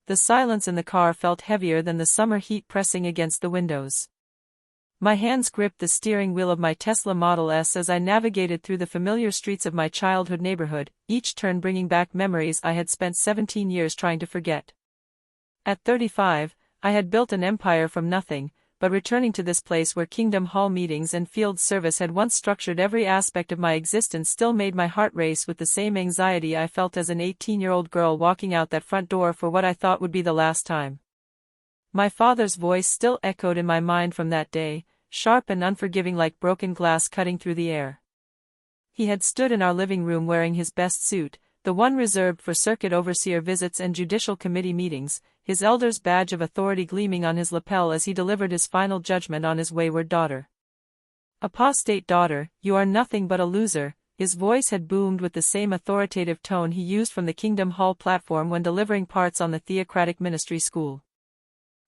The silence in the car felt heavier than the summer heat pressing against the windows. My hands gripped the steering wheel of my Tesla Model S as I navigated through the familiar streets of my childhood neighborhood, each turn bringing back memories I had spent 17 years trying to forget. At 35, I had built an empire from nothing, but returning to this place where Kingdom Hall meetings and field service had once structured every aspect of my existence still made my heart race with the same anxiety I felt as an 18-year-old girl walking out that front door for what I thought would be the last time. My father's voice still echoed in my mind from that day, sharp and unforgiving like broken glass cutting through the air. He had stood in our living room wearing his best suit, the one reserved for circuit overseer visits and judicial committee meetings, his elder's badge of authority gleaming on his lapel as he delivered his final judgment on his wayward daughter. "Apostate daughter, you are nothing but a loser," his voice had boomed with the same authoritative tone he used from the Kingdom Hall platform when delivering parts on the theocratic ministry school.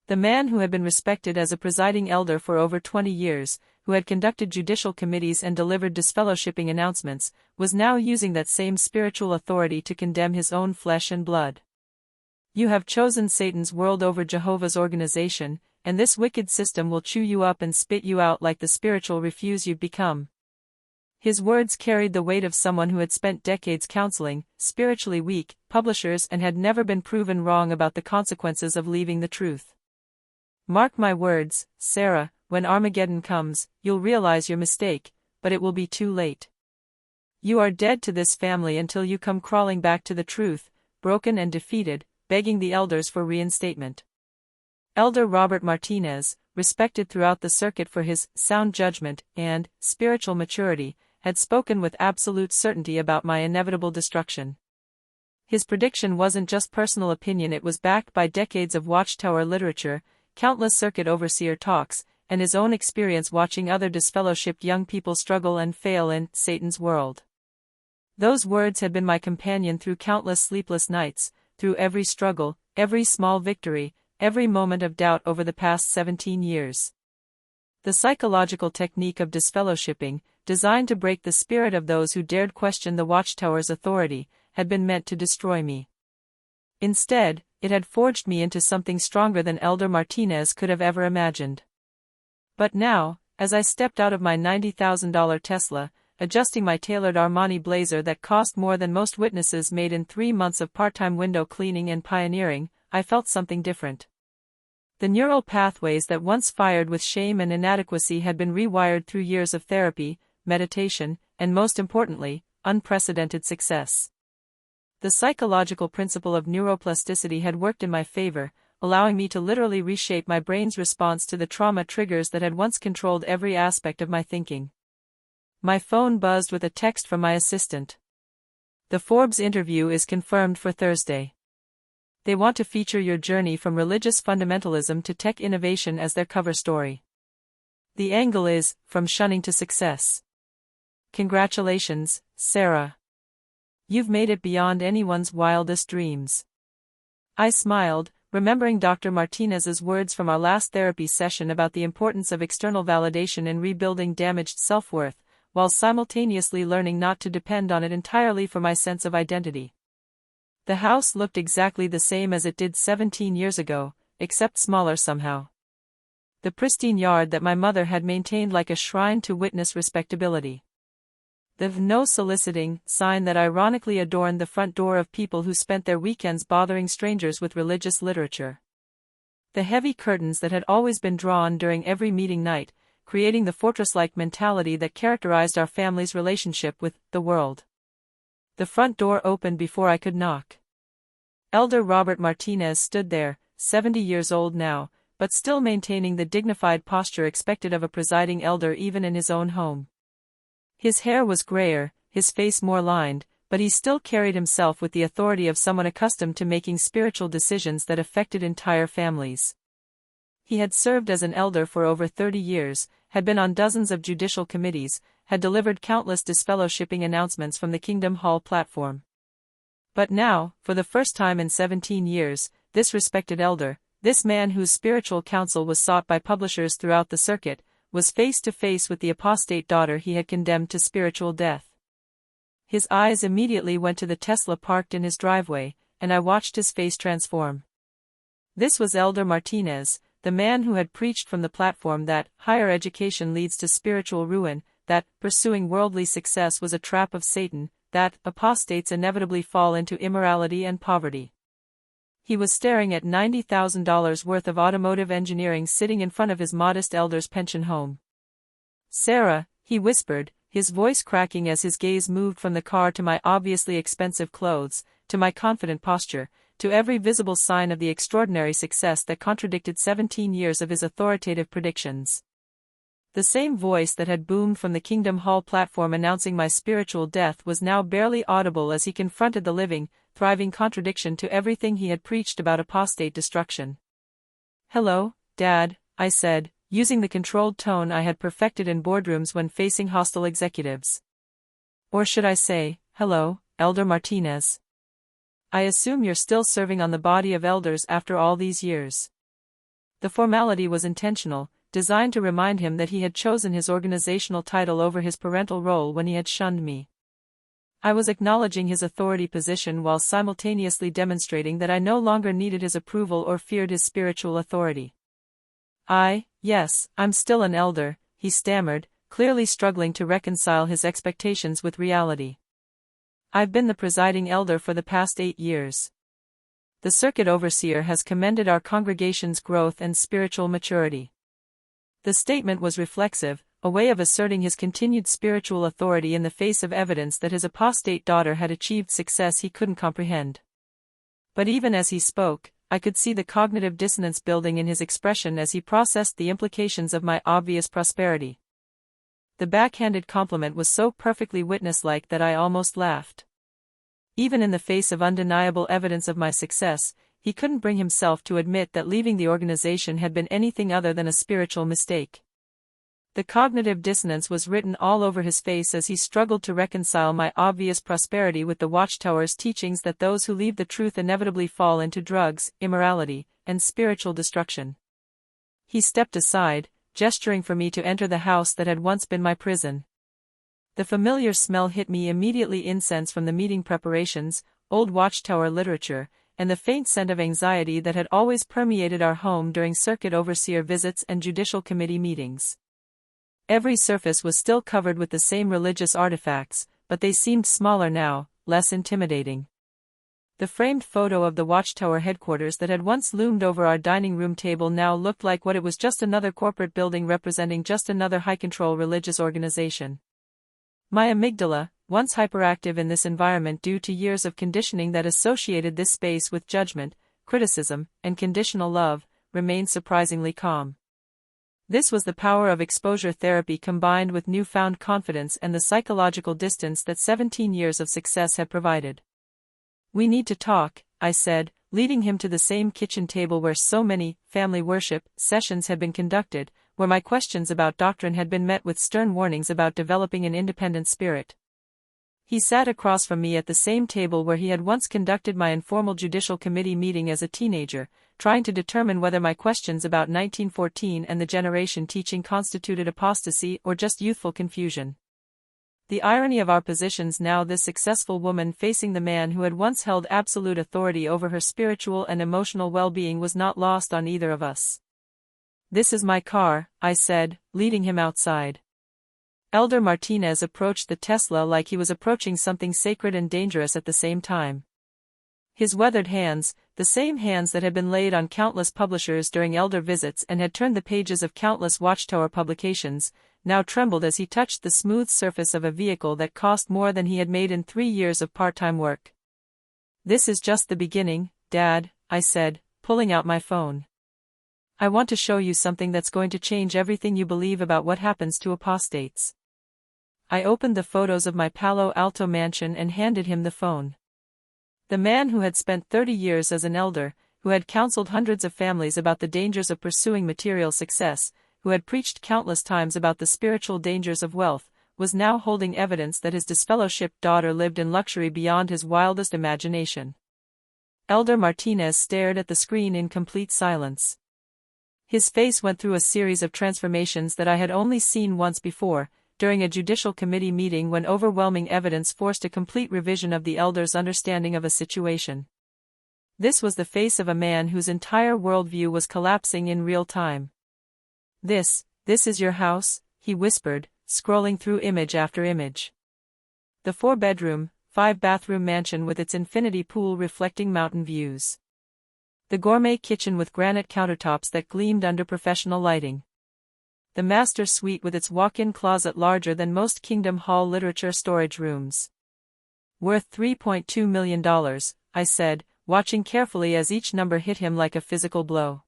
The man who had been respected as a presiding elder for over 20 years, who had conducted judicial committees and delivered disfellowshipping announcements, was now using that same spiritual authority to condemn his own flesh and blood. "You have chosen Satan's world over Jehovah's organization, and this wicked system will chew you up and spit you out like the spiritual refuse you've become." His words carried the weight of someone who had spent decades counseling spiritually weak publishers and had never been proven wrong about the consequences of leaving the truth. "Mark my words, Sarah, when Armageddon comes, you'll realize your mistake, but it will be too late. You are dead to this family until you come crawling back to the truth, broken and defeated, begging the elders for reinstatement." Elder Robert Martinez, respected throughout the circuit for his sound judgment and spiritual maturity, had spoken with absolute certainty about my inevitable destruction. His prediction wasn't just personal opinion, it was backed by decades of Watchtower literature, countless circuit overseer talks, and his own experience watching other disfellowshipped young people struggle and fail in Satan's world. Those words had been my companion through countless sleepless nights, through every struggle, every small victory, every moment of doubt over the past 17 years. The psychological technique of disfellowshipping, designed to break the spirit of those who dared question the Watchtower's authority, had been meant to destroy me. Instead, it had forged me into something stronger than Elder Martinez could have ever imagined. But now, as I stepped out of my $90,000 Tesla, adjusting my tailored Armani blazer that cost more than most witnesses made in 3 months of part-time window cleaning and pioneering, I felt something different. The neural pathways that once fired with shame and inadequacy had been rewired through years of therapy, meditation, and most importantly, unprecedented success. The psychological principle of neuroplasticity had worked in my favor, allowing me to literally reshape my brain's response to the trauma triggers that had once controlled every aspect of my thinking. My phone buzzed with a text from my assistant. "The Forbes interview is confirmed for Thursday. They want to feature your journey from religious fundamentalism to tech innovation as their cover story. The angle is, from shunning to success. Congratulations, Sarah. You've made it beyond anyone's wildest dreams." I smiled, remembering Dr. Martinez's words from our last therapy session about the importance of external validation in rebuilding damaged self-worth, while simultaneously learning not to depend on it entirely for my sense of identity. The house looked exactly the same as it did 17 years ago, except smaller somehow. The pristine yard that my mother had maintained like a shrine to witness respectability. The "no soliciting" sign that ironically adorned the front door of people who spent their weekends bothering strangers with religious literature. The heavy curtains that had always been drawn during every meeting night, creating the fortress-like mentality that characterized our family's relationship with the world. The front door opened before I could knock. Elder Robert Martinez stood there, 70 years old now, but still maintaining the dignified posture expected of a presiding elder even in his own home. His hair was grayer, his face more lined, but he still carried himself with the authority of someone accustomed to making spiritual decisions that affected entire families. He had served as an elder for over 30 years, had been on dozens of judicial committees, had delivered countless disfellowshipping announcements from the Kingdom Hall platform. But now, for the first time in 17 years, this respected elder, this man whose spiritual counsel was sought by publishers throughout the circuit, was face to face with the apostate daughter he had condemned to spiritual death. His eyes immediately went to the Tesla parked in his driveway, and I watched his face transform. This was Elder Martinez, the man who had preached from the platform that higher education leads to spiritual ruin, that pursuing worldly success was a trap of Satan, that apostates inevitably fall into immorality and poverty. He was staring at $90,000 worth of automotive engineering sitting in front of his modest elder's pension home. "Sarah," he whispered, his voice cracking as his gaze moved from the car to my obviously expensive clothes, to my confident posture, to every visible sign of the extraordinary success that contradicted 17 years of his authoritative predictions. The same voice that had boomed from the Kingdom Hall platform announcing my spiritual death was now barely audible as he confronted the living, thriving contradiction to everything he had preached about apostate destruction. "Hello, Dad," I said, using the controlled tone I had perfected in boardrooms when facing hostile executives. Or should I say, "Hello, Elder Martinez. I assume you're still serving on the body of elders after all these years." The formality was intentional, designed to remind him that he had chosen his organizational title over his parental role when he had shunned me. I was acknowledging his authority position while simultaneously demonstrating that I no longer needed his approval or feared his spiritual authority. Yes, I'm still an elder," he stammered, clearly struggling to reconcile his expectations with reality. "I've been the presiding elder for the past 8 years. The circuit overseer has commended our congregation's growth and spiritual maturity." The statement was reflexive, a way of asserting his continued spiritual authority in the face of evidence that his apostate daughter had achieved success he couldn't comprehend. But even as he spoke, I could see the cognitive dissonance building in his expression as he processed the implications of my obvious prosperity. The backhanded compliment was so perfectly witness-like that I almost laughed. Even in the face of undeniable evidence of my success, he couldn't bring himself to admit that leaving the organization had been anything other than a spiritual mistake. The cognitive dissonance was written all over his face as he struggled to reconcile my obvious prosperity with the Watchtower's teachings that those who leave the truth inevitably fall into drugs, immorality, and spiritual destruction. He stepped aside, gesturing for me to enter the house that had once been my prison. The familiar smell hit me immediately: incense from the meeting preparations, old Watchtower literature, and the faint scent of anxiety that had always permeated our home during circuit overseer visits and judicial committee meetings. Every surface was still covered with the same religious artifacts, but they seemed smaller now, less intimidating. The framed photo of the Watchtower headquarters that had once loomed over our dining room table now looked like what it was: just another corporate building representing just another high-control religious organization. My amygdala, once hyperactive in this environment due to years of conditioning that associated this space with judgment, criticism, and conditional love, remained surprisingly calm. This was the power of exposure therapy combined with newfound confidence and the psychological distance that 17 years of success had provided. "We need to talk," I said, leading him to the same kitchen table where so many family worship sessions had been conducted, where my questions about doctrine had been met with stern warnings about developing an independent spirit. He sat across from me at the same table where he had once conducted my informal judicial committee meeting as a teenager, trying to determine whether my questions about 1914 and the generation teaching constituted apostasy or just youthful confusion. The irony of our positions now: this successful woman facing the man who had once held absolute authority over her spiritual and emotional well-being, was not lost on either of us. "This is my car," I said, leading him outside. Elder Martinez approached the Tesla like he was approaching something sacred and dangerous at the same time. His weathered hands, the same hands that had been laid on countless publishers during elder visits and had turned the pages of countless Watchtower publications, now trembled as he touched the smooth surface of a vehicle that cost more than he had made in 3 years of part-time work. "This is just the beginning, Dad," I said, pulling out my phone. "I want to show you something that's going to change everything you believe about what happens to apostates." I opened the photos of my Palo Alto mansion and handed him the phone. The man who had spent 30 years as an elder, who had counseled hundreds of families about the dangers of pursuing material success, who had preached countless times about the spiritual dangers of wealth, was now holding evidence that his disfellowshipped daughter lived in luxury beyond his wildest imagination. Elder Martinez stared at the screen in complete silence. His face went through a series of transformations that I had only seen once before, during a judicial committee meeting when overwhelming evidence forced a complete revision of the elder's understanding of a situation. This was the face of a man whose entire worldview was collapsing in real time. This is your house?" he whispered, scrolling through image after image. The 4-bedroom, 5-bathroom mansion with its infinity pool reflecting mountain views. The gourmet kitchen with granite countertops that gleamed under professional lighting. The master suite with its walk-in closet larger than most Kingdom Hall literature storage rooms. "Worth $3.2 million, I said, watching carefully as each number hit him like a physical blow.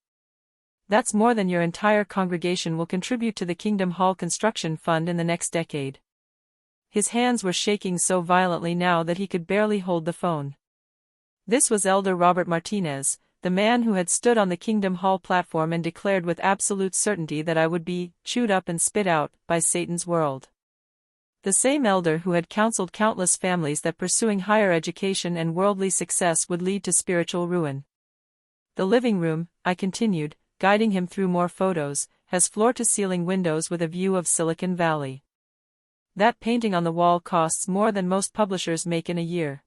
"That's more than your entire congregation will contribute to the Kingdom Hall construction fund in the next decade." His hands were shaking so violently now that he could barely hold the phone. This was Elder Robert Martinez, the man who had stood on the Kingdom Hall platform and declared with absolute certainty that I would be chewed up and spit out by Satan's world. The same elder who had counseled countless families that pursuing higher education and worldly success would lead to spiritual ruin. "The living room," I continued, guiding him through more photos, "has floor-to-ceiling windows with a view of Silicon Valley. That painting on the wall costs more than most publishers make in a year.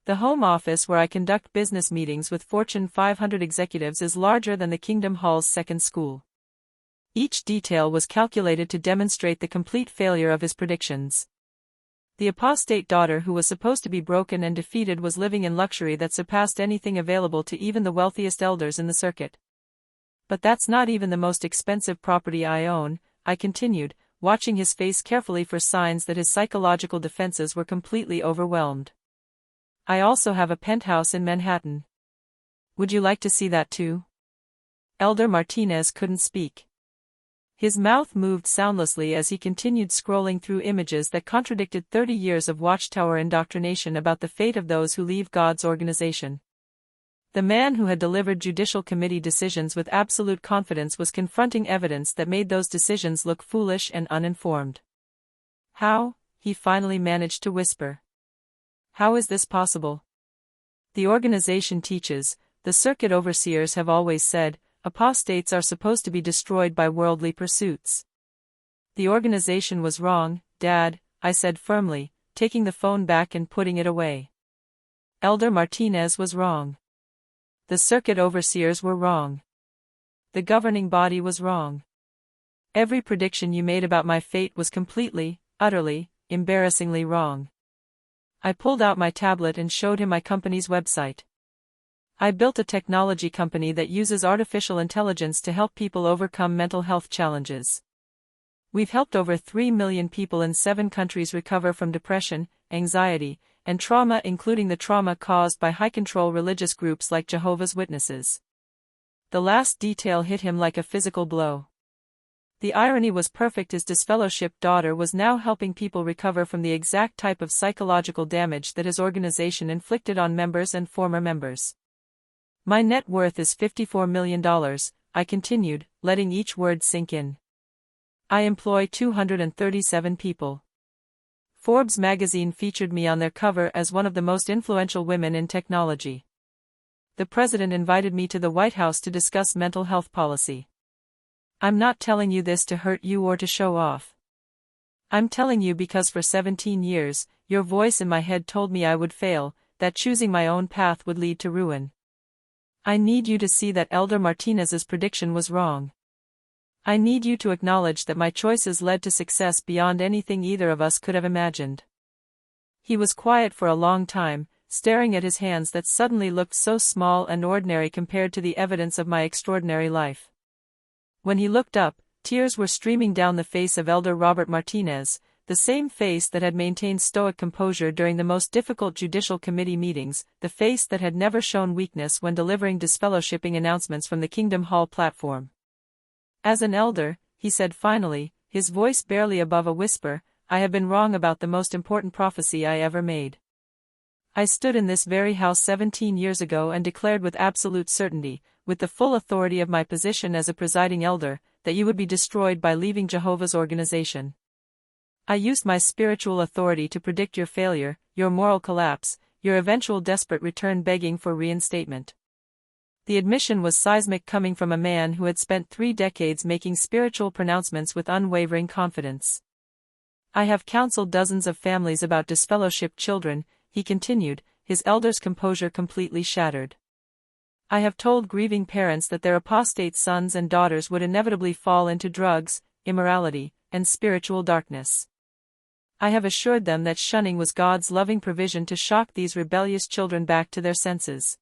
The home office where I conduct business meetings with Fortune 500 executives is larger than the Kingdom Hall's second school." Each detail was calculated to demonstrate the complete failure of his predictions. The apostate daughter who was supposed to be broken and defeated was living in luxury that surpassed anything available to even the wealthiest elders in the circuit. "But that's not even the most expensive property I own," I continued, watching his face carefully for signs that his psychological defenses were completely overwhelmed. "I also have a penthouse in Manhattan. Would you like to see that too?" Elder Martinez couldn't speak. His mouth moved soundlessly as he continued scrolling through images that contradicted 30 years of Watchtower indoctrination about the fate of those who leave God's organization. The man who had delivered judicial committee decisions with absolute confidence was confronting evidence that made those decisions look foolish and uninformed. "How?" he finally managed to whisper. "How is this possible? The organization teaches, the circuit overseers have always said, apostates are supposed to be destroyed by worldly pursuits." "The organization was wrong, Dad," I said firmly, taking the phone back and putting it away. Elder Martinez was wrong. The circuit overseers were wrong. The governing body was wrong. Every prediction you made about my fate was completely, utterly, embarrassingly wrong. I pulled out my tablet and showed him my company's website. "I built a technology company that uses artificial intelligence to help people overcome mental health challenges. We've helped over 3 million people in 7 countries recover from depression, anxiety, and trauma, including the trauma caused by high-control religious groups like Jehovah's Witnesses." The last detail hit him like a physical blow. The irony was perfect. His disfellowshipped daughter was now helping people recover from the exact type of psychological damage that his organization inflicted on members and former members. "My net worth is $54 million, I continued, letting each word sink in. "I employ 237 people. Forbes magazine featured me on their cover as one of the most influential women in technology. The president invited me to the White House to discuss mental health policy. I'm not telling you this to hurt you or to show off. I'm telling you because for 17 years, your voice in my head told me I would fail, that choosing my own path would lead to ruin. I need you to see that Elder Martinez's prediction was wrong. I need you to acknowledge that my choices led to success beyond anything either of us could have imagined." He was quiet for a long time, staring at his hands that suddenly looked so small and ordinary compared to the evidence of my extraordinary life. When he looked up, tears were streaming down the face of Elder Robert Martinez, the same face that had maintained stoic composure during the most difficult judicial committee meetings, the face that had never shown weakness when delivering disfellowshipping announcements from the Kingdom Hall platform. "As an elder," he said finally, his voice barely above a whisper, "I have been wrong about the most important prophecy I ever made. I stood in this very house 17 years ago and declared with absolute certainty, with the full authority of my position as a presiding elder, that you would be destroyed by leaving Jehovah's organization. I used my spiritual authority to predict your failure, your moral collapse, your eventual desperate return begging for reinstatement." The admission was seismic, coming from a man who had spent 3 decades making spiritual pronouncements with unwavering confidence. "I have counseled dozens of families about disfellowshipped children," he continued, his elder's composure completely shattered. I have told grieving parents that their apostate sons and daughters would inevitably fall into drugs, immorality, and spiritual darkness. I have assured them that shunning was God's loving provision to shock these rebellious children back to their senses.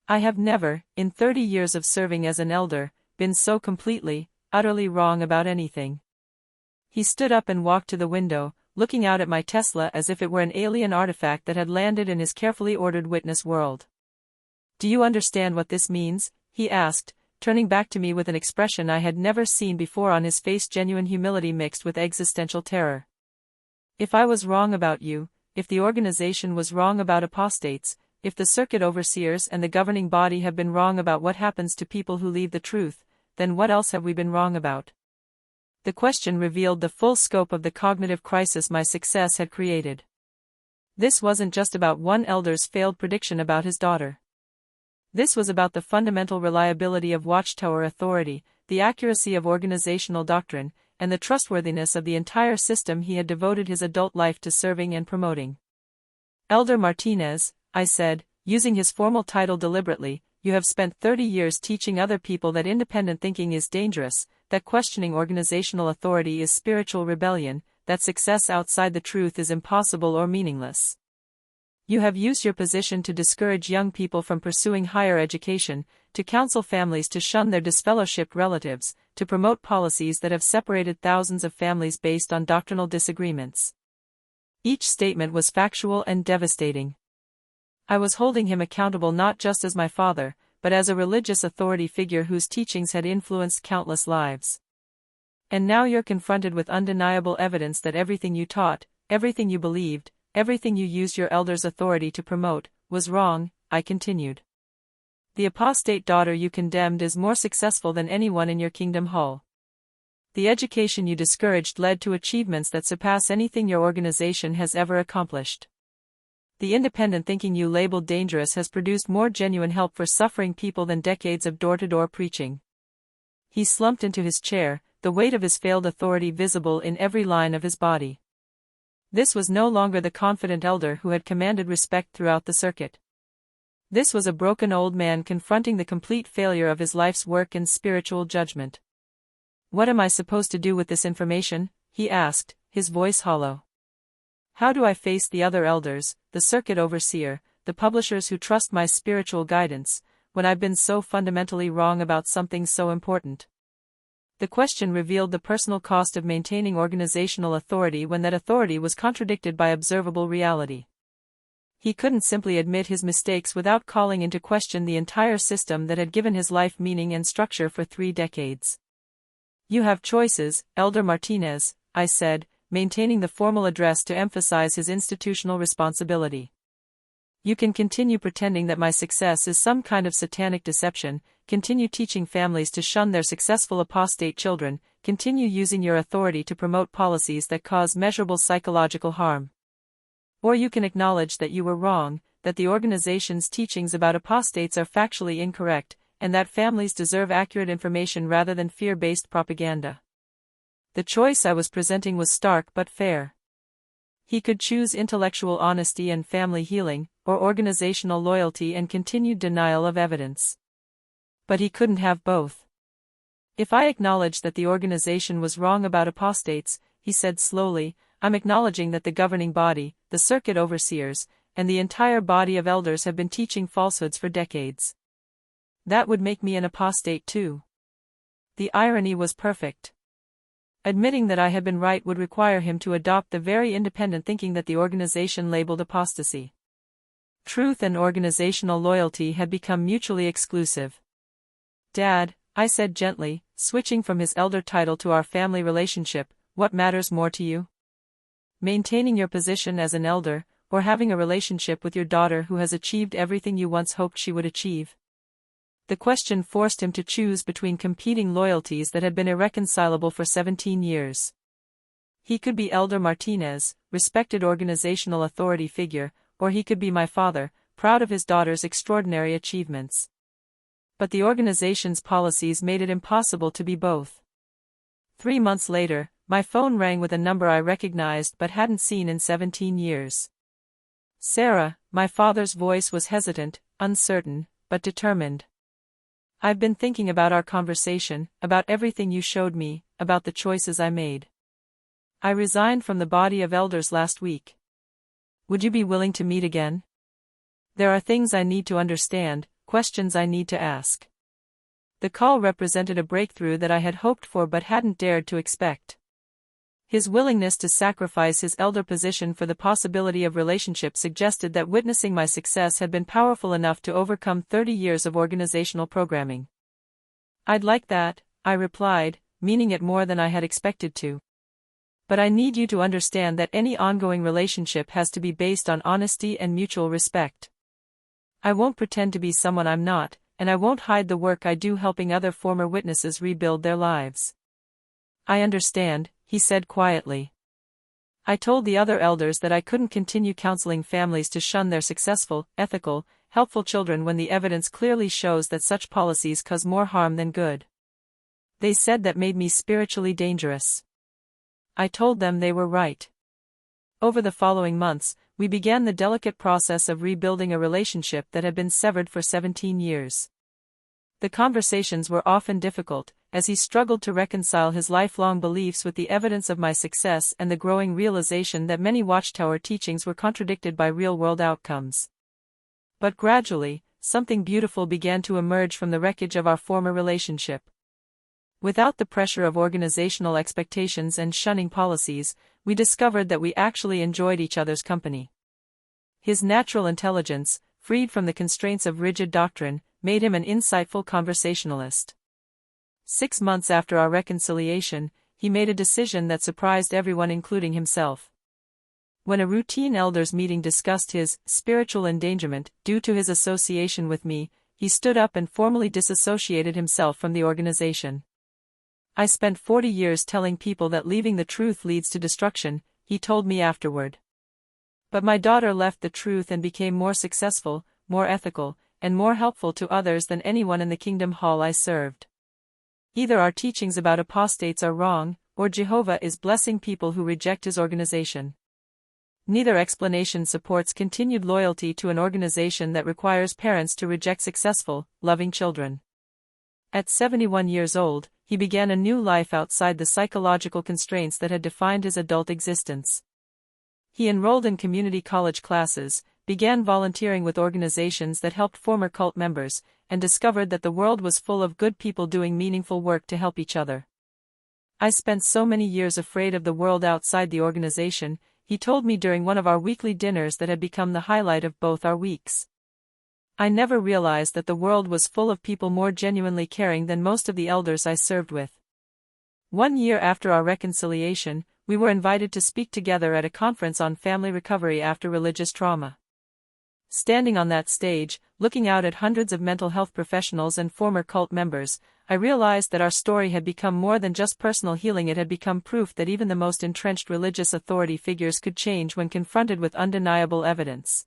I have never, in 30 years of serving as an elder, been so completely, utterly wrong about anything. He stood up and walked to the window, looking out at my Tesla as if it were an alien artifact that had landed in his carefully ordered witness world. "Do you understand what this means?" he asked, turning back to me with an expression I had never seen before on his face, genuine humility mixed with existential terror. "If I was wrong about you, if the organization was wrong about apostates, if the circuit overseers and the governing body have been wrong about what happens to people who leave the truth, then what else have we been wrong about?" The question revealed the full scope of the cognitive crisis my success had created. This wasn't just about one elder's failed prediction about his daughter. This was about the fundamental reliability of Watchtower authority, the accuracy of organizational doctrine, and the trustworthiness of the entire system he had devoted his adult life to serving and promoting. "Elder Martinez," I said, using his formal title deliberately, "you have spent 30 years teaching other people that independent thinking is dangerous, that questioning organizational authority is spiritual rebellion, that success outside the truth is impossible or meaningless. You have used your position to discourage young people from pursuing higher education, to counsel families to shun their disfellowshipped relatives, to promote policies that have separated thousands of families based on doctrinal disagreements." Each statement was factual and devastating. I was holding him accountable not just as my father, but as a religious authority figure whose teachings had influenced countless lives. "And now you're confronted with undeniable evidence that everything you taught, everything you believed, everything you used your elder's authority to promote, was wrong," I continued. "The apostate daughter you condemned is more successful than anyone in your kingdom hall. The education you discouraged led to achievements that surpass anything your organization has ever accomplished. The independent thinking you labeled dangerous has produced more genuine help for suffering people than decades of door-to-door preaching." He slumped into his chair, the weight of his failed authority visible in every line of his body. This was no longer the confident elder who had commanded respect throughout the circuit. This was a broken old man confronting the complete failure of his life's work and spiritual judgment. "What am I supposed to do with this information?" he asked, his voice hollow. "How do I face the other elders, the circuit overseer, the publishers who trust my spiritual guidance, when I've been so fundamentally wrong about something so important?" The question revealed the personal cost of maintaining organizational authority when that authority was contradicted by observable reality. He couldn't simply admit his mistakes without calling into question the entire system that had given his life meaning and structure for 3 decades. "You have choices, Elder Martinez," I said, maintaining the formal address to emphasize his institutional responsibility. "You can continue pretending that my success is some kind of satanic deception, continue teaching families to shun their successful apostate children, continue using your authority to promote policies that cause measurable psychological harm. Or you can acknowledge that you were wrong, that the organization's teachings about apostates are factually incorrect, and that families deserve accurate information rather than fear-based propaganda." The choice I was presenting was stark but fair. He could choose intellectual honesty and family healing, or organizational loyalty and continued denial of evidence. But he couldn't have both. "If I acknowledge that the organization was wrong about apostates," he said slowly, "I'm acknowledging that the governing body, the circuit overseers, and the entire body of elders have been teaching falsehoods for decades. That would make me an apostate too." The irony was perfect. Admitting that I had been right would require him to adopt the very independent thinking that the organization labeled apostasy. Truth and organizational loyalty had become mutually exclusive. "Dad," I said gently, switching from his elder title to our family relationship, "what matters more to you? Maintaining your position as an elder, or having a relationship with your daughter who has achieved everything you once hoped she would achieve?" The question forced him to choose between competing loyalties that had been irreconcilable for 17 years. He could be Elder Martinez, respected organizational authority figure, or he could be my father, proud of his daughter's extraordinary achievements. But the organization's policies made it impossible to be both. 3 months later, my phone rang with a number I recognized but hadn't seen in 17 years. "Sarah," my father's voice was hesitant, uncertain, but determined. I've been thinking about our conversation, about everything you showed me, about the choices I made. I resigned from the body of elders last week. Would you be willing to meet again? There are things I need to understand, questions I need to ask. The call represented a breakthrough that I had hoped for but hadn't dared to expect. His willingness to sacrifice his elder position for the possibility of relationship suggested that witnessing my success had been powerful enough to overcome 30 years of organizational programming. I'd like that, I replied, meaning it more than I had expected to. But I need you to understand that any ongoing relationship has to be based on honesty and mutual respect. I won't pretend to be someone I'm not, and I won't hide the work I do helping other former witnesses rebuild their lives. I understand, he said quietly. I told the other elders that I couldn't continue counseling families to shun their successful, ethical, helpful children when the evidence clearly shows that such policies cause more harm than good. They said that made me spiritually dangerous. I told them they were right. Over the following months, we began the delicate process of rebuilding a relationship that had been severed for 17 years. The conversations were often difficult, as he struggled to reconcile his lifelong beliefs with the evidence of my success and the growing realization that many Watchtower teachings were contradicted by real-world outcomes. But gradually, something beautiful began to emerge from the wreckage of our former relationship. Without the pressure of organizational expectations and shunning policies, we discovered that we actually enjoyed each other's company. His natural intelligence, freed from the constraints of rigid doctrine, made him an insightful conversationalist. 6 months after our reconciliation, he made a decision that surprised everyone including himself. When a routine elders meeting discussed his spiritual endangerment due to his association with me, he stood up and formally disassociated himself from the organization. I spent 40 years telling people that leaving the truth leads to destruction, he told me afterward. But my daughter left the truth and became more successful, more ethical, and more helpful to others than anyone in the kingdom hall I served. Either our teachings about apostates are wrong, or Jehovah is blessing people who reject his organization. Neither explanation supports continued loyalty to an organization that requires parents to reject successful, loving children. At 71 years old, he began a new life outside the psychological constraints that had defined his adult existence. He enrolled in community college classes, began volunteering with organizations that helped former cult members, and discovered that the world was full of good people doing meaningful work to help each other. I spent so many years afraid of the world outside the organization, he told me during one of our weekly dinners that had become the highlight of both our weeks. I never realized that the world was full of people more genuinely caring than most of the elders I served with. 1 year after our reconciliation, we were invited to speak together at a conference on family recovery after religious trauma. Standing on that stage, looking out at hundreds of mental health professionals and former cult members, I realized that our story had become more than just personal healing. It had become proof that even the most entrenched religious authority figures could change when confronted with undeniable evidence.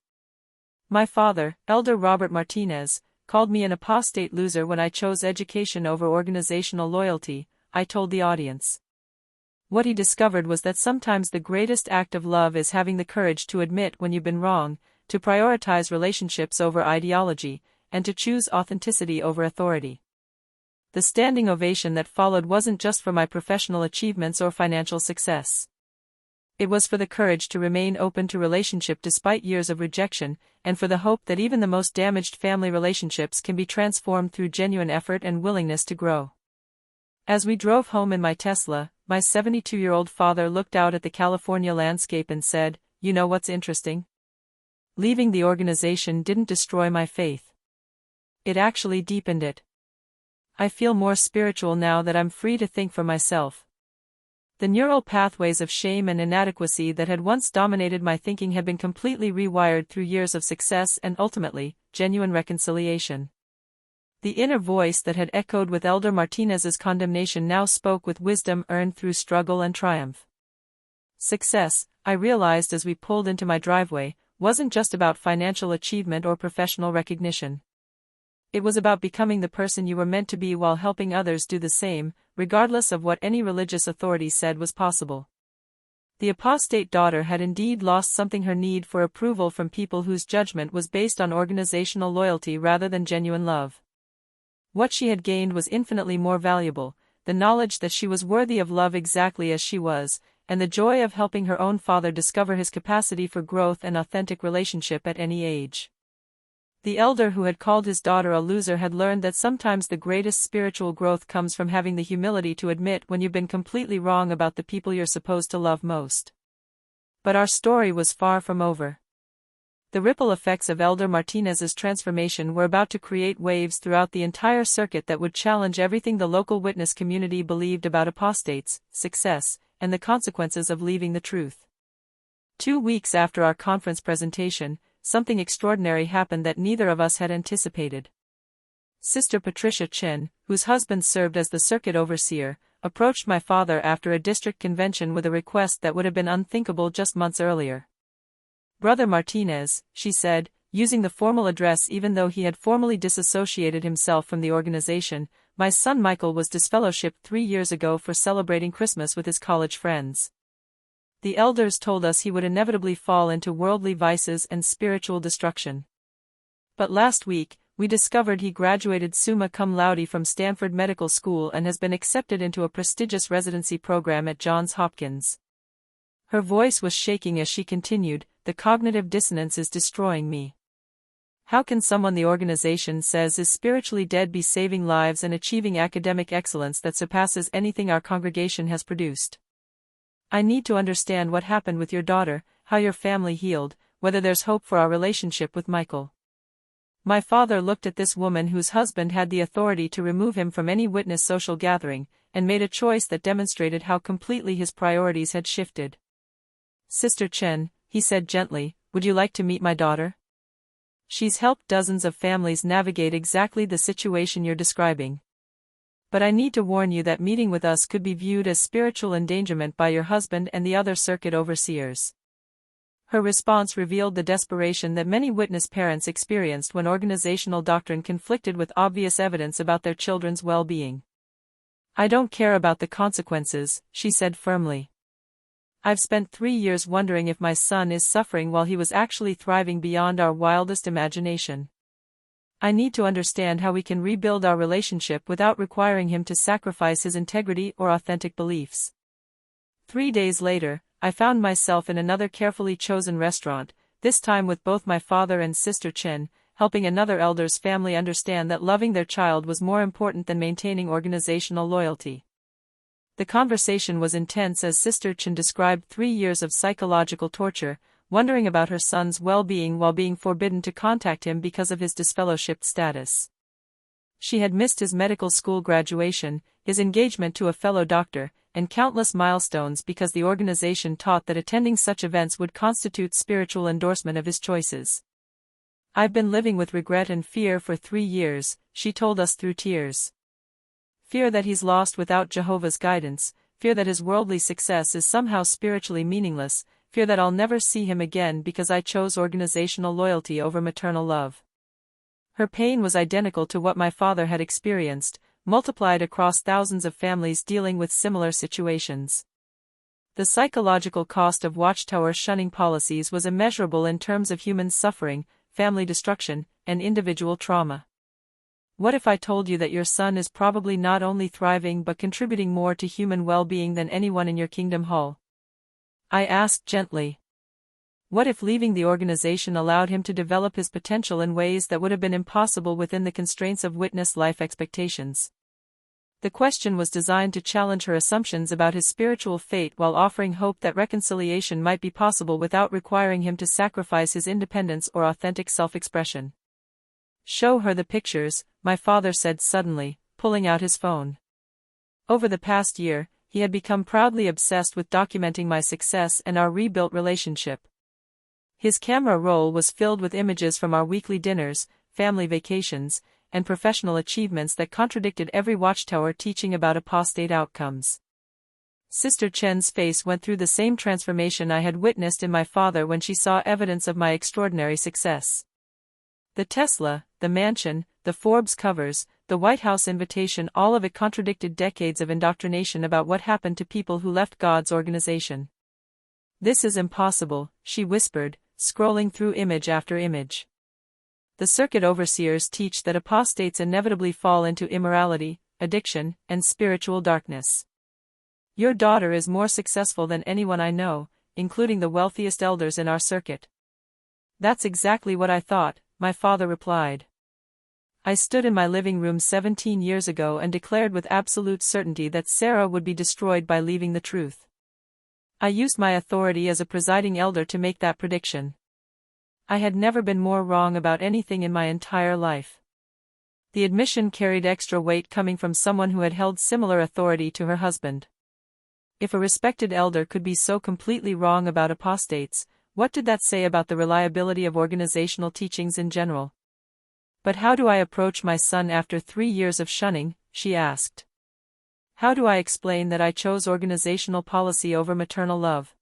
My father, Elder Robert Martinez, called me an apostate loser when I chose education over organizational loyalty, I told the audience. What he discovered was that sometimes the greatest act of love is having the courage to admit when you've been wrong, to prioritize relationships over ideology, and to choose authenticity over authority. The standing ovation that followed wasn't just for my professional achievements or financial success. It was for the courage to remain open to relationship despite years of rejection, and for the hope that even the most damaged family relationships can be transformed through genuine effort and willingness to grow. As we drove home in my Tesla, my 72-year-old father looked out at the California landscape and said, "You know what's interesting? Leaving the organization didn't destroy my faith. It actually deepened it. I feel more spiritual now that I'm free to think for myself." The neural pathways of shame and inadequacy that had once dominated my thinking had been completely rewired through years of success and ultimately, genuine reconciliation. The inner voice that had echoed with Elder Martinez's condemnation now spoke with wisdom earned through struggle and triumph. Success, I realized as we pulled into my driveway, wasn't just about financial achievement or professional recognition. It was about becoming the person you were meant to be while helping others do the same, regardless of what any religious authority said was possible. The apostate daughter had indeed lost something: her need for approval from people whose judgment was based on organizational loyalty rather than genuine love. What she had gained was infinitely more valuable: the knowledge that she was worthy of love exactly as she was, and the joy of helping her own father discover his capacity for growth and authentic relationship at any age. The elder who had called his daughter a loser had learned that sometimes the greatest spiritual growth comes from having the humility to admit when you've been completely wrong about the people you're supposed to love most. But our story was far from over. The ripple effects of Elder Martinez's transformation were about to create waves throughout the entire circuit that would challenge everything the local witness community believed about apostates, success, and the consequences of leaving the truth. 2 weeks after our conference presentation, something extraordinary happened that neither of us had anticipated. Sister Patricia Chen, whose husband served as the circuit overseer, approached my father after a district convention with a request that would have been unthinkable just months earlier. "Brother Martinez," she said, using the formal address even though he had formally disassociated himself from the organization, "my son Michael was disfellowshipped 3 years ago for celebrating Christmas with his college friends. The elders told us he would inevitably fall into worldly vices and spiritual destruction. But last week, we discovered he graduated summa cum laude from Stanford Medical School and has been accepted into a prestigious residency program at Johns Hopkins." Her voice was shaking as she continued, "The cognitive dissonance is destroying me. How can someone the organization says is spiritually dead be saving lives and achieving academic excellence that surpasses anything our congregation has produced? I need to understand what happened with your daughter, how your family healed, whether there's hope for our relationship with Michael." My father looked at this woman whose husband had the authority to remove him from any witness social gathering, and made a choice that demonstrated how completely his priorities had shifted. "Sister Chen," he said gently, "would you like to meet my daughter? She's helped dozens of families navigate exactly the situation you're describing. But I need to warn you that meeting with us could be viewed as spiritual endangerment by your husband and the other circuit overseers." Her response revealed the desperation that many witness parents experienced when organizational doctrine conflicted with obvious evidence about their children's well-being. "I don't care about the consequences," she said firmly. "I've spent 3 years wondering if my son is suffering while he was actually thriving beyond our wildest imagination. I need to understand how we can rebuild our relationship without requiring him to sacrifice his integrity or authentic beliefs." 3 days later, I found myself in another carefully chosen restaurant, this time with both my father and Sister Chen, helping another elder's family understand that loving their child was more important than maintaining organizational loyalty. The conversation was intense as Sister Chen described 3 years of psychological torture, wondering about her son's well-being while being forbidden to contact him because of his disfellowshipped status. She had missed his medical school graduation, his engagement to a fellow doctor, and countless milestones because the organization taught that attending such events would constitute spiritual endorsement of his choices. "I've been living with regret and fear for 3 years," she told us through tears. "Fear that he's lost without Jehovah's guidance, fear that his worldly success is somehow spiritually meaningless, fear that I'll never see him again because I chose organizational loyalty over maternal love." Her pain was identical to what my father had experienced, multiplied across thousands of families dealing with similar situations. The psychological cost of watchtower shunning policies was immeasurable in terms of human suffering, family destruction, and individual trauma. "What if I told you that your son is probably not only thriving but contributing more to human well-being than anyone in your kingdom hall?" I asked gently. "What if leaving the organization allowed him to develop his potential in ways that would have been impossible within the constraints of witness life expectations?" The question was designed to challenge her assumptions about his spiritual fate while offering hope that reconciliation might be possible without requiring him to sacrifice his independence or authentic self-expression. "Show her the pictures," my father said suddenly, pulling out his phone. Over the past year, he had become proudly obsessed with documenting my success and our rebuilt relationship. His camera roll was filled with images from our weekly dinners, family vacations, and professional achievements that contradicted every watchtower teaching about apostate outcomes. Sister Chen's face went through the same transformation I had witnessed in my father when she saw evidence of my extraordinary success. The Tesla, the mansion, the Forbes covers, the White House invitation, all of it contradicted decades of indoctrination about what happened to people who left God's organization. This is impossible, she whispered, scrolling through image after image. The circuit overseers teach that apostates inevitably fall into immorality, addiction, and spiritual darkness. Your daughter is more successful than anyone I know, including the wealthiest elders in our circuit. That's exactly what I thought, my father replied. I stood in my living room 17 years ago and declared with absolute certainty that Sarah would be destroyed by leaving the truth. I used my authority as a presiding elder to make that prediction. I had never been more wrong about anything in my entire life. The admission carried extra weight coming from someone who had held similar authority to her husband. If a respected elder could be so completely wrong about apostates, what did that say about the reliability of organizational teachings in general? But how do I approach my son after 3 years of shunning, she asked. How do I explain that I chose organizational policy over maternal love?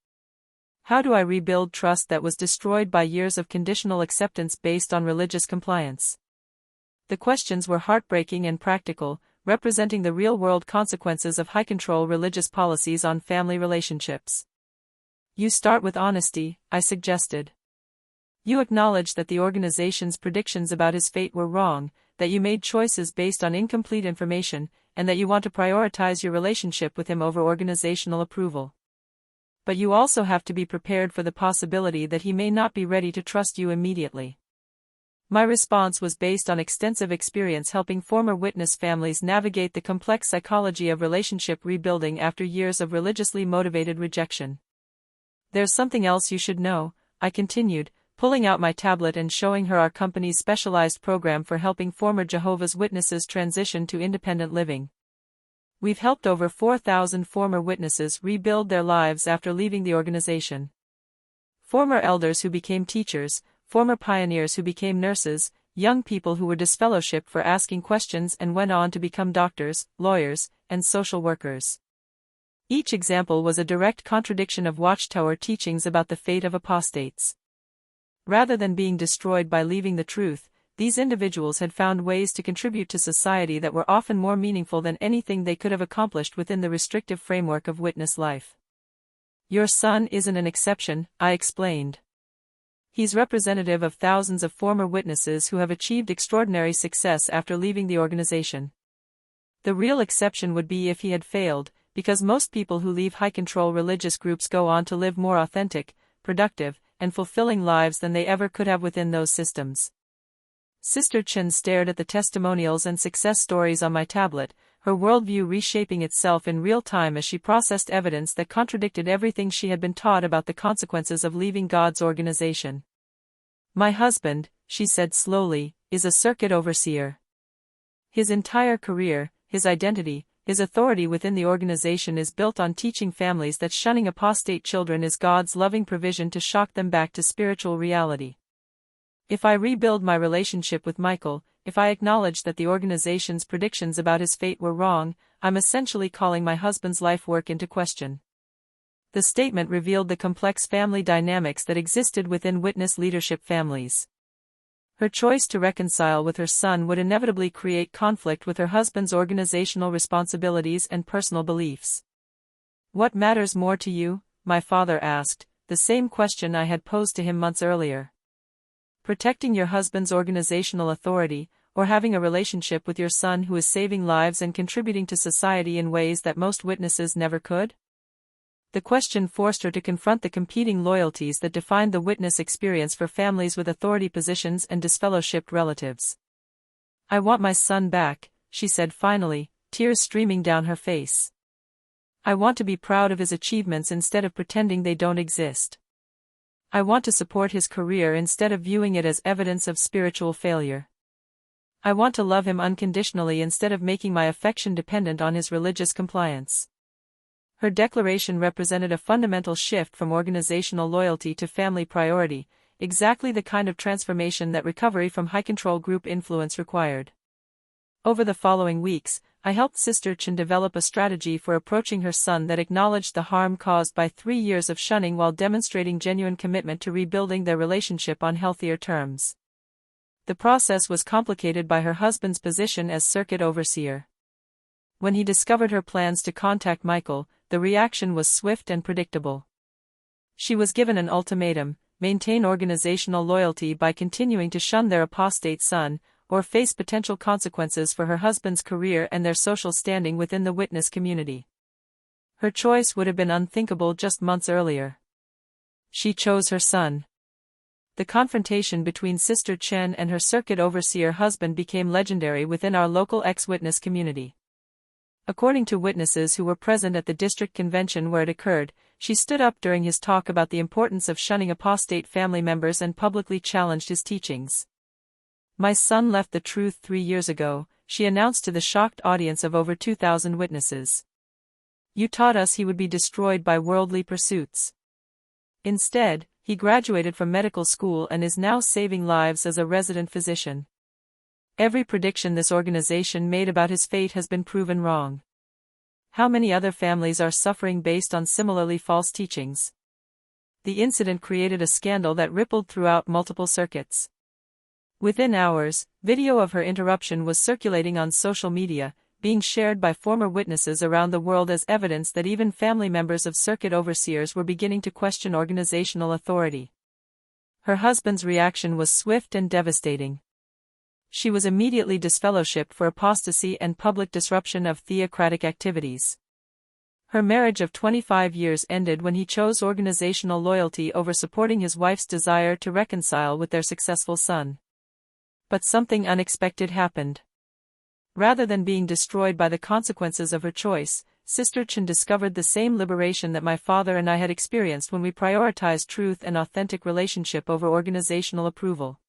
How do I rebuild trust that was destroyed by years of conditional acceptance based on religious compliance? The questions were heartbreaking and practical, representing the real-world consequences of high-control religious policies on family relationships. You start with honesty, I suggested. You acknowledge that the organization's predictions about his fate were wrong, that you made choices based on incomplete information, and that you want to prioritize your relationship with him over organizational approval. But you also have to be prepared for the possibility that he may not be ready to trust you immediately. My response was based on extensive experience helping former witness families navigate the complex psychology of relationship rebuilding after years of religiously motivated rejection. There's something else you should know, I continued, pulling out my tablet and showing her our company's specialized program for helping former Jehovah's Witnesses transition to independent living. We've helped over 4,000 former witnesses rebuild their lives after leaving the organization. Former elders who became teachers, former pioneers who became nurses, young people who were disfellowshipped for asking questions and went on to become doctors, lawyers, and social workers. Each example was a direct contradiction of Watchtower teachings about the fate of apostates. Rather than being destroyed by leaving the truth, these individuals had found ways to contribute to society that were often more meaningful than anything they could have accomplished within the restrictive framework of witness life. Your son isn't an exception, I explained. He's representative of thousands of former witnesses who have achieved extraordinary success after leaving the organization. The real exception would be if he had failed, because most people who leave high-control religious groups go on to live more authentic, productive, and fulfilling lives than they ever could have within those systems. Sister Chen stared at the testimonials and success stories on my tablet, her worldview reshaping itself in real time as she processed evidence that contradicted everything she had been taught about the consequences of leaving God's organization. My husband, she said slowly, is a circuit overseer. His entire career, his identity, his authority within the organization is built on teaching families that shunning apostate children is God's loving provision to shock them back to spiritual reality. If I rebuild my relationship with Michael, if I acknowledge that the organization's predictions about his fate were wrong, I'm essentially calling my husband's life work into question. The statement revealed the complex family dynamics that existed within witness leadership families. Her choice to reconcile with her son would inevitably create conflict with her husband's organizational responsibilities and personal beliefs. What matters more to you? My father asked, the same question I had posed to him months earlier. Protecting your husband's organizational authority, or having a relationship with your son who is saving lives and contributing to society in ways that most witnesses never could? The question forced her to confront the competing loyalties that defined the witness experience for families with authority positions and disfellowshipped relatives. I want my son back, she said finally, tears streaming down her face. I want to be proud of his achievements instead of pretending they don't exist. I want to support his career instead of viewing it as evidence of spiritual failure. I want to love him unconditionally instead of making my affection dependent on his religious compliance. Her declaration represented a fundamental shift from organizational loyalty to family priority, exactly the kind of transformation that recovery from high-control group influence required. Over the following weeks, I helped Sister Chen develop a strategy for approaching her son that acknowledged the harm caused by 3 years of shunning while demonstrating genuine commitment to rebuilding their relationship on healthier terms. The process was complicated by her husband's position as circuit overseer. When he discovered her plans to contact Michael, the reaction was swift and predictable. She was given an ultimatum: maintain organizational loyalty by continuing to shun their apostate son, or face potential consequences for her husband's career and their social standing within the witness community. Her choice would have been unthinkable just months earlier. She chose her son. The confrontation between Sister Chen and her circuit overseer husband became legendary within our local ex-witness community. According to witnesses who were present at the district convention where it occurred, she stood up during his talk about the importance of shunning apostate family members and publicly challenged his teachings. "My son left the truth 3 years ago," she announced to the shocked audience of over 2,000 witnesses. "You taught us he would be destroyed by worldly pursuits. Instead, he graduated from medical school and is now saving lives as a resident physician. Every prediction this organization made about his fate has been proven wrong. How many other families are suffering based on similarly false teachings?" The incident created a scandal that rippled throughout multiple circuits. Within hours, video of her interruption was circulating on social media, being shared by former witnesses around the world as evidence that even family members of circuit overseers were beginning to question organizational authority. Her husband's reaction was swift and devastating. She was immediately disfellowshipped for apostasy and public disruption of theocratic activities. Her marriage of 25 years ended when he chose organizational loyalty over supporting his wife's desire to reconcile with their successful son. But something unexpected happened. Rather than being destroyed by the consequences of her choice, Sister Chen discovered the same liberation that my father and I had experienced when we prioritized truth and authentic relationship over organizational approval.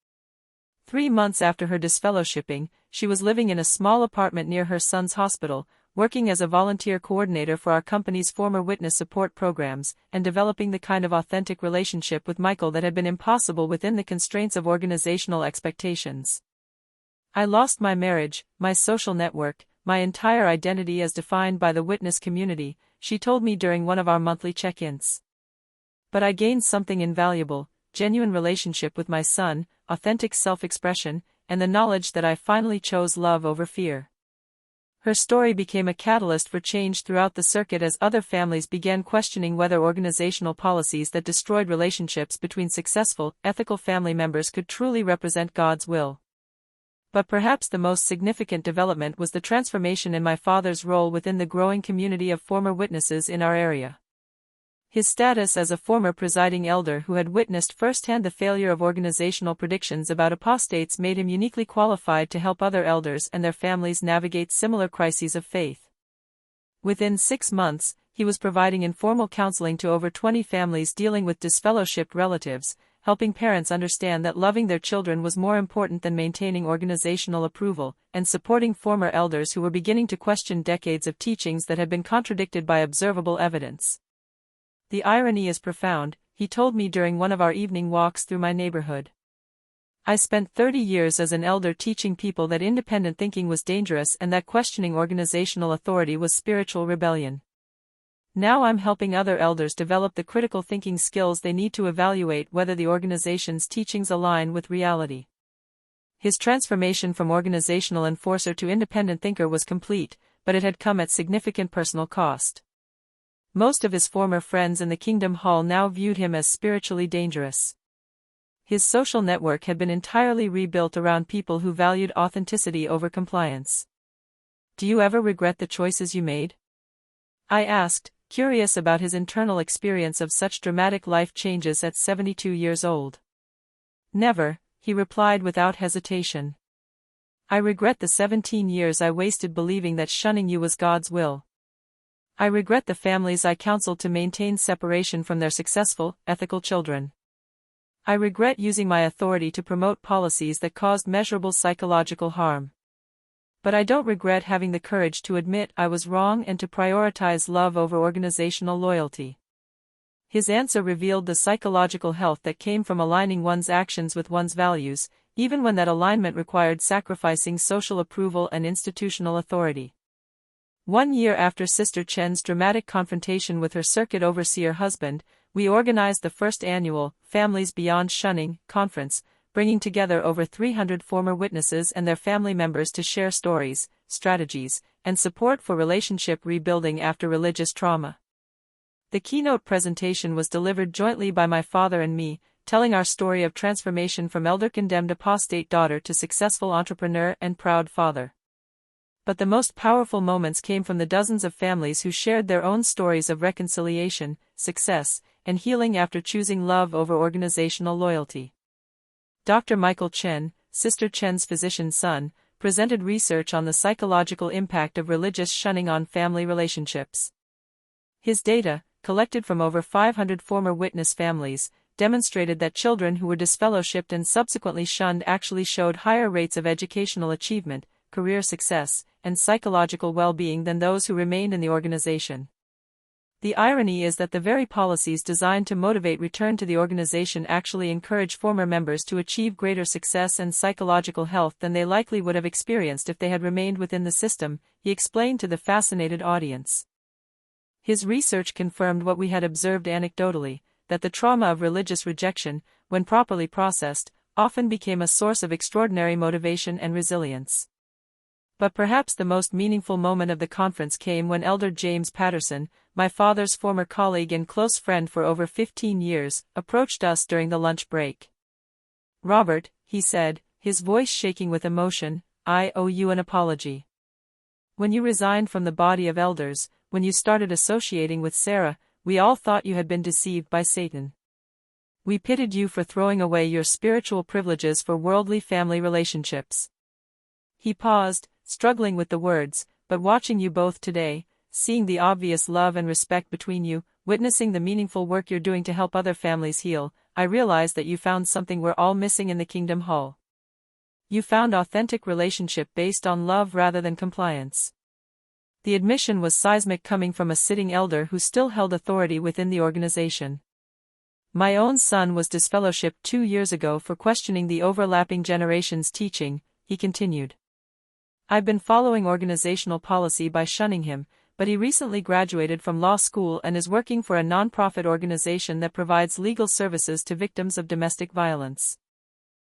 3 months after her disfellowshipping, she was living in a small apartment near her son's hospital, working as a volunteer coordinator for our company's former witness support programs, and developing the kind of authentic relationship with Michael that had been impossible within the constraints of organizational expectations. "I lost my marriage, my social network, my entire identity as defined by the witness community," she told me during one of our monthly check-ins. "But I gained something invaluable: genuine relationship with my son, authentic self-expression, and the knowledge that I finally chose love over fear." Her story became a catalyst for change throughout the circuit as other families began questioning whether organizational policies that destroyed relationships between successful, ethical family members could truly represent God's will. But perhaps the most significant development was the transformation in my father's role within the growing community of former witnesses in our area. His status as a former presiding elder who had witnessed firsthand the failure of organizational predictions about apostates made him uniquely qualified to help other elders and their families navigate similar crises of faith. Within 6 months, he was providing informal counseling to over 20 families dealing with disfellowshipped relatives, helping parents understand that loving their children was more important than maintaining organizational approval, and supporting former elders who were beginning to question decades of teachings that had been contradicted by observable evidence. "The irony is profound," he told me during one of our evening walks through my neighborhood. "I spent 30 years as an elder teaching people that independent thinking was dangerous and that questioning organizational authority was spiritual rebellion. Now I'm helping other elders develop the critical thinking skills they need to evaluate whether the organization's teachings align with reality." His transformation from organizational enforcer to independent thinker was complete, but it had come at significant personal cost. Most of his former friends in the Kingdom Hall now viewed him as spiritually dangerous. His social network had been entirely rebuilt around people who valued authenticity over compliance. "Do you ever regret the choices you made?" I asked, curious about his internal experience of such dramatic life changes at 72 years old. "Never," he replied without hesitation. "I regret the 17 years I wasted believing that shunning you was God's will. I regret the families I counseled to maintain separation from their successful, ethical children. I regret using my authority to promote policies that caused measurable psychological harm. But I don't regret having the courage to admit I was wrong and to prioritize love over organizational loyalty." His answer revealed the psychological health that came from aligning one's actions with one's values, even when that alignment required sacrificing social approval and institutional authority. 1 year after Sister Chen's dramatic confrontation with her circuit overseer husband, we organized the first annual Families Beyond Shunning conference, bringing together over 300 former witnesses and their family members to share stories, strategies, and support for relationship rebuilding after religious trauma. The keynote presentation was delivered jointly by my father and me, telling our story of transformation from elder-condemned apostate daughter to successful entrepreneur and proud father. But the most powerful moments came from the dozens of families who shared their own stories of reconciliation, success, and healing after choosing love over organizational loyalty. Dr. Michael Chen, Sister Chen's physician's son, presented research on the psychological impact of religious shunning on family relationships. His data, collected from over 500 former witness families, demonstrated that children who were disfellowshipped and subsequently shunned actually showed higher rates of educational achievement, career success, and psychological well-being than those who remained in the organization. The irony is that the very policies designed to motivate return to the organization actually encourage former members to achieve greater success and psychological health than they likely would have experienced if they had remained within the system, he explained to the fascinated audience. His research confirmed what we had observed anecdotally, that the trauma of religious rejection, when properly processed, often became a source of extraordinary motivation and resilience. But perhaps the most meaningful moment of the conference came when Elder James Patterson, my father's former colleague and close friend for over 15 years, approached us during the lunch break. "Robert," he said, his voice shaking with emotion, "I owe you an apology. When you resigned from the body of elders, when you started associating with Sarah, we all thought you had been deceived by Satan. We pitied you for throwing away your spiritual privileges for worldly family relationships." He paused, struggling with the words, "But watching you both today, seeing the obvious love and respect between you, witnessing the meaningful work you're doing to help other families heal, I realize that you found something we're all missing in the Kingdom Hall. You found authentic relationship based on love rather than compliance." The admission was seismic, coming from a sitting elder who still held authority within the organization. "My own son was disfellowshipped 2 years ago for questioning the overlapping generations' teaching," he continued. "I've been following organizational policy by shunning him, but he recently graduated from law school and is working for a nonprofit organization that provides legal services to victims of domestic violence.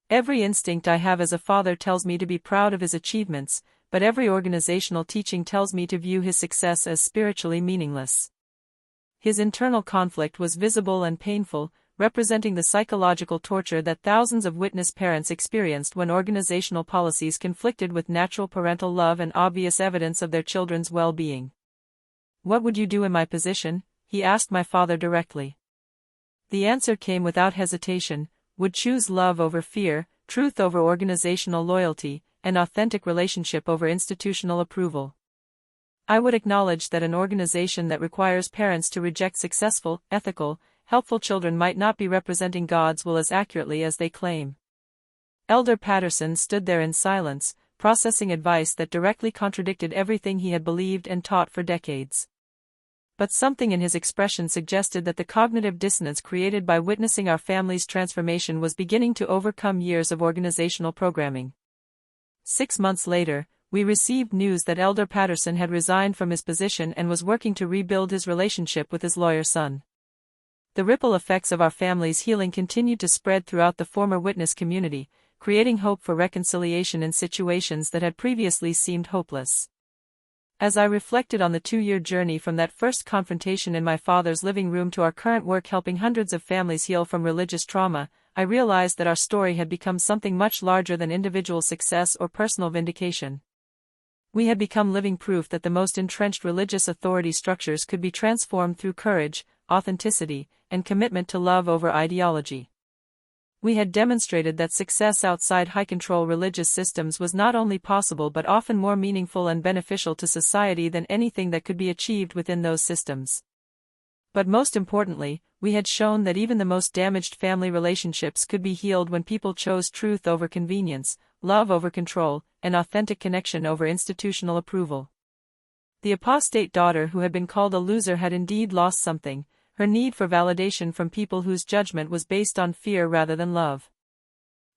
Every instinct I have as a father tells me to be proud of his achievements, but every organizational teaching tells me to view his success as spiritually meaningless." His internal conflict was visible and painful, representing the psychological torture that thousands of witness parents experienced when organizational policies conflicted with natural parental love and obvious evidence of their children's well-being. "What would you do in my position?" he asked my father directly. The answer came without hesitation: would choose love over fear, truth over organizational loyalty, and authentic relationship over institutional approval. "I would acknowledge that an organization that requires parents to reject successful, ethical, helpful children might not be representing God's will as accurately as they claim." Elder Patterson stood there in silence, processing advice that directly contradicted everything he had believed and taught for decades. But something in his expression suggested that the cognitive dissonance created by witnessing our family's transformation was beginning to overcome years of organizational programming. 6 months later, we received news that Elder Patterson had resigned from his position and was working to rebuild his relationship with his lawyer son. The ripple effects of our family's healing continued to spread throughout the former witness community, creating hope for reconciliation in situations that had previously seemed hopeless. As I reflected on the 2-year journey from that first confrontation in my father's living room to our current work helping hundreds of families heal from religious trauma, I realized that our story had become something much larger than individual success or personal vindication. We had become living proof that the most entrenched religious authority structures could be transformed through courage, authenticity, and commitment to love over ideology. We had demonstrated that success outside high-control religious systems was not only possible but often more meaningful and beneficial to society than anything that could be achieved within those systems. But most importantly, we had shown that even the most damaged family relationships could be healed when people chose truth over convenience, love over control, and authentic connection over institutional approval. The apostate daughter who had been called a loser had indeed lost something: her need for validation from people whose judgment was based on fear rather than love.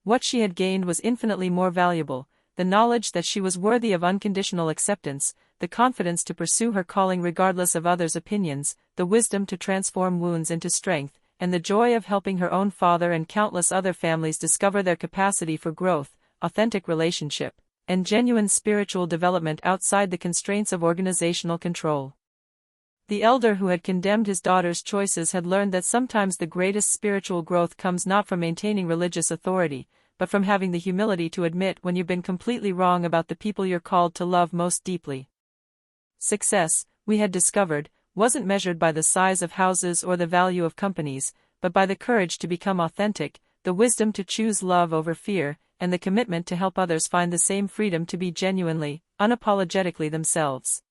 What she had gained was infinitely more valuable: the knowledge that she was worthy of unconditional acceptance, the confidence to pursue her calling regardless of others' opinions, the wisdom to transform wounds into strength, and the joy of helping her own father and countless other families discover their capacity for growth, authentic relationship, and genuine spiritual development outside the constraints of organizational control. The elder who had condemned his daughter's choices had learned that sometimes the greatest spiritual growth comes not from maintaining religious authority, but from having the humility to admit when you've been completely wrong about the people you're called to love most deeply. Success, we had discovered, wasn't measured by the size of houses or the value of companies, but by the courage to become authentic, the wisdom to choose love over fear, and the commitment to help others find the same freedom to be genuinely, unapologetically themselves.